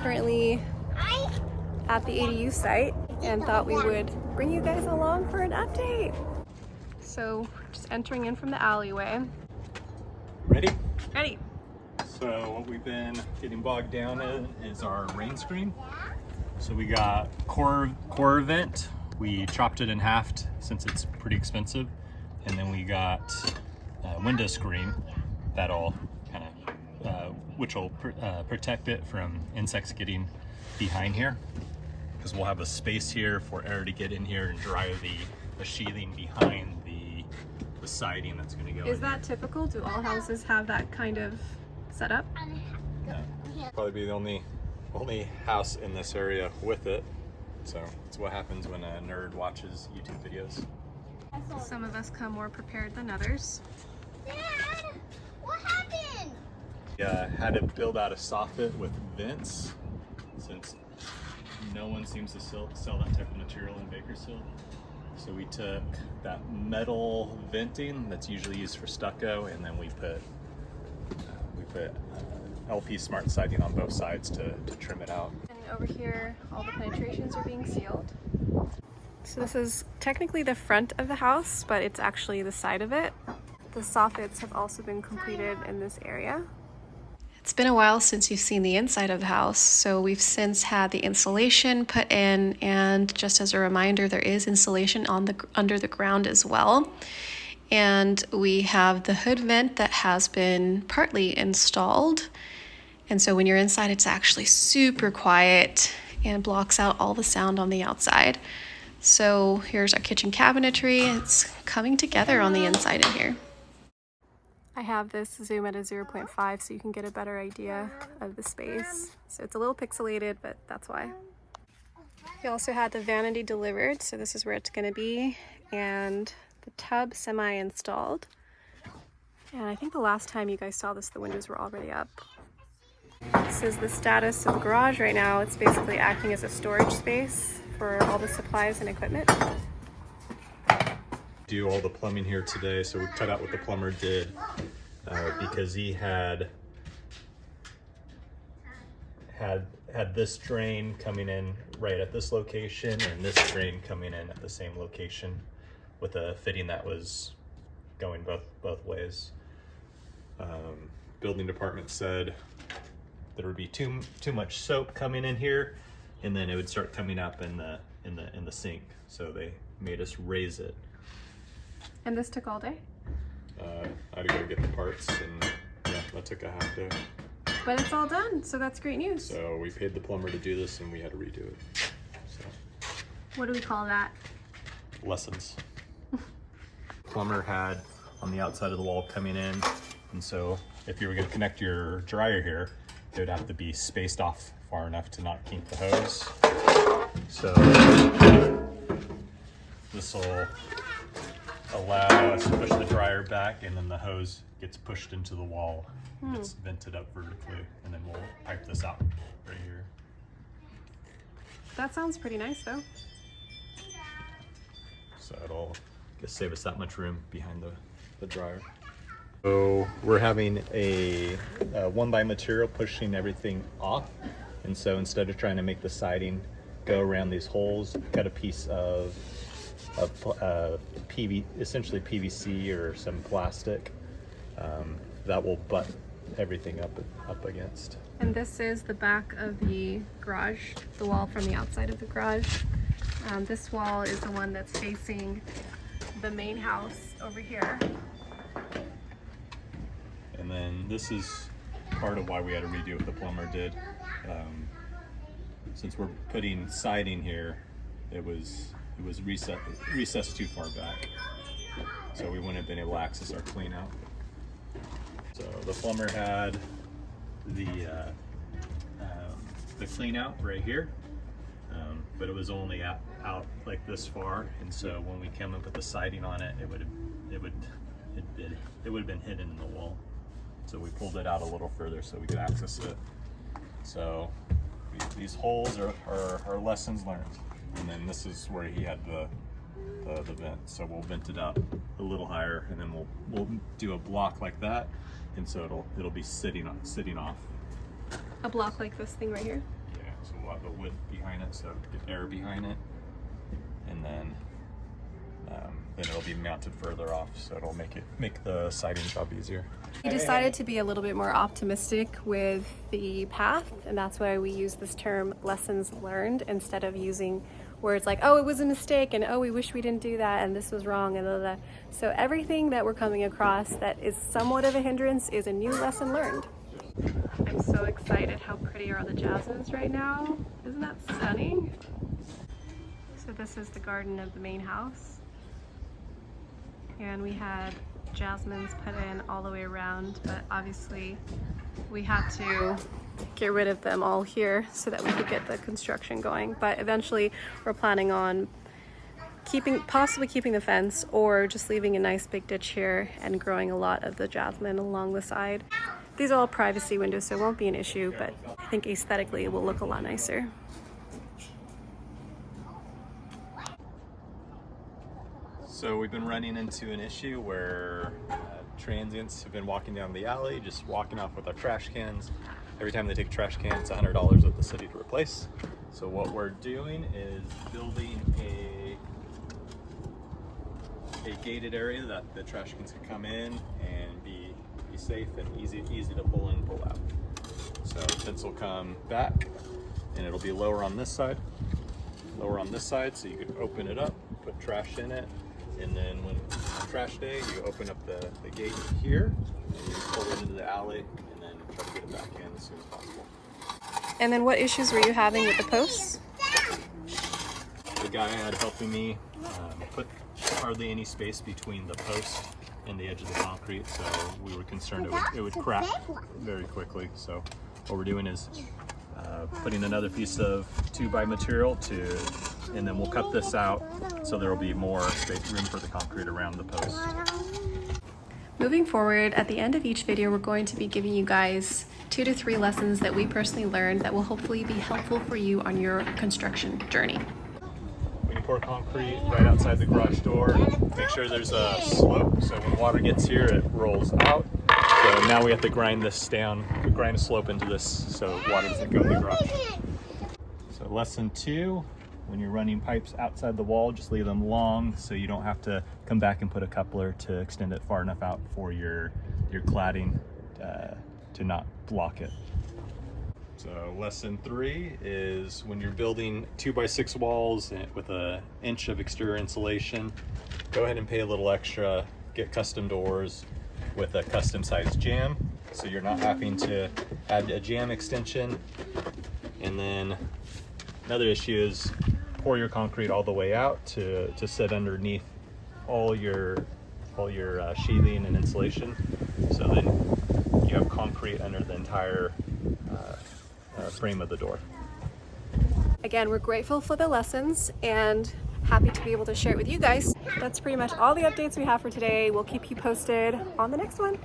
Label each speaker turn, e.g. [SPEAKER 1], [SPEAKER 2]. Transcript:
[SPEAKER 1] currently at the ADU site and thought we would bring you guys along for an update. So just entering in from the alleyway.
[SPEAKER 2] Ready?
[SPEAKER 1] Ready.
[SPEAKER 2] So what we've been getting bogged down in is our rain screen. So we got core vent. We chopped it in half since it's pretty expensive. And then we got window screen that'll kind of, which will protect it from insects getting behind here. Because we'll have a space here for air to get in here and dry the sheathing behind the siding that's going to go.
[SPEAKER 1] Is that typical? Do all houses have that kind of setup?
[SPEAKER 2] Yeah. Probably be the only house in this area with it. So it's what happens when a nerd watches YouTube videos.
[SPEAKER 1] Some of us come more prepared than others.
[SPEAKER 3] Dad, what happened?
[SPEAKER 2] Yeah, had to build out a soffit with vents since no one seems to sell that type of material in Bakersfield. So we took that metal venting that's usually used for stucco, and then we put LP smart siding on both sides to trim it out.
[SPEAKER 1] And over here, all the penetrations are being sealed. So this is technically the front of the house, but it's actually the side of it. The soffits have also been completed in this area. It's been a while since you've seen the inside of the house, so we've since had the insulation put in, and just as a reminder, there is insulation under the ground as well. And we have the hood vent that has been partly installed. And so when you're inside, it's actually super quiet and blocks out all the sound on the outside. So here's our kitchen cabinetry. It's coming together on the inside in here. I have this zoom at a 0.5 so you can get a better idea of the space. So it's a little pixelated, but that's why. We also had the vanity delivered, so this is where it's gonna be, and the tub semi-installed. And I think the last time you guys saw this, the windows were already up. This is the status of the garage right now. It's basically acting as a storage space for all the supplies and equipment.
[SPEAKER 2] Do all the plumbing here today, so we cut out what the plumber did because he had this drain coming in right at this location and this drain coming in at the same location with a fitting that was going both ways. Building department said there would be too much soap coming in here, and then it would start coming up in the sink. So they made us raise it.
[SPEAKER 1] And this took all day?
[SPEAKER 2] I had to go get the parts, and yeah, that took a half day.
[SPEAKER 1] But it's all done, so that's great news.
[SPEAKER 2] So we paid the plumber to do this, and we had to redo it. So.
[SPEAKER 1] What do we call that?
[SPEAKER 2] Lessons. Plumber had on the outside of the wall coming in, and so if you were going to connect your dryer here, it would have to be spaced off far enough to not kink the hose. So this will allow us to push the dryer back, and then the hose gets pushed into the wall. It's vented up vertically, and then we'll pipe this out right here.
[SPEAKER 1] That sounds pretty nice though.
[SPEAKER 2] So it'll just save us that much room behind the dryer. So we're having a one-by material pushing everything off, and so instead of trying to make the siding go around these holes, cut a piece of essentially PVC or some plastic that will butt everything up against.
[SPEAKER 1] And this is the back of the garage, the wall from the outside of the garage. This wall is the one that's facing the main house over here.
[SPEAKER 2] And then this is part of why we had to redo what the plumber did. Since we're putting siding here, it was recessed too far back, so we wouldn't have been able to access our clean out. So the plumber had the clean out right here, but it was only out like this far, and so when we came and put the siding on it, it would have been hidden in the wall. So we pulled it out a little further so we could access it. So these holes are lessons learned. And then this is where he had the vent. So we'll vent it up a little higher, and then we'll do a block like that, and so it'll be sitting off.
[SPEAKER 1] A block like this thing right here?
[SPEAKER 2] So we'll have the width behind it, so get air behind it. And then it'll be mounted further off, so it'll make the siding job easier.
[SPEAKER 1] We decided to be a little bit more optimistic with the path, and that's why we use this term lessons learned instead of using words like, oh, it was a mistake, and oh, we wish we didn't do that, and this was wrong, and blah, blah, blah. So everything that we're coming across that is somewhat of a hindrance is a new lesson learned. I'm so excited. How pretty are the jasmines right now? Isn't that stunning? So this is the garden of the main house. And we had jasmines put in all the way around, but obviously we had to get rid of them all here so that we could get the construction going. But eventually we're planning on possibly keeping the fence or just leaving a nice big ditch here and growing a lot of the jasmine along the side. These are all privacy windows, so it won't be an issue, but I think aesthetically it will look a lot nicer.
[SPEAKER 2] So we've been running into an issue where transients have been walking down the alley, just walking off with our trash cans. Every time they take a trash can, it's $100 at the city to replace. So what we're doing is building a gated area that the trash cans can come in and be safe and easy to pull in and pull out. So the fence will come back and it'll be lower on this side, so you can open it up, put trash in it. And then when trash day, you open up the gate here, and you pull it into the alley, and then try to get it back in as soon as possible.
[SPEAKER 1] And then what issues were you having with the posts?
[SPEAKER 2] The guy had helping me put hardly any space between the post and the edge of the concrete, so we were concerned it would crack very quickly. So what we're doing is putting another piece of 2x material and then we'll cut this out so there will be more space, room for the concrete around the post.
[SPEAKER 1] Moving forward, at the end of each video, we're going to be giving you guys 2 to 3 lessons that we personally learned that will hopefully be helpful for you on your construction journey.
[SPEAKER 2] We can pour concrete right outside the garage door. Make sure there's a slope, so when water gets here, it rolls out. So now we have to grind this down, grind a slope into this so water doesn't go in the garage. So lesson 2, when you're running pipes outside the wall, just leave them long so you don't have to come back and put a coupler to extend it far enough out for your cladding to not block it. So lesson 3 is when you're building 2x6 walls with an inch of exterior insulation, go ahead and pay a little extra, get custom doors with a custom sized jamb, so you're not having to add a jamb extension. And then another issue is pour your concrete all the way out to sit underneath all your sheathing and insulation, so then you have concrete under the entire frame of the door.
[SPEAKER 1] Again, we're grateful for the lessons and happy to be able to share it with you guys. That's pretty much all the updates we have for today. We'll keep you posted on the next one.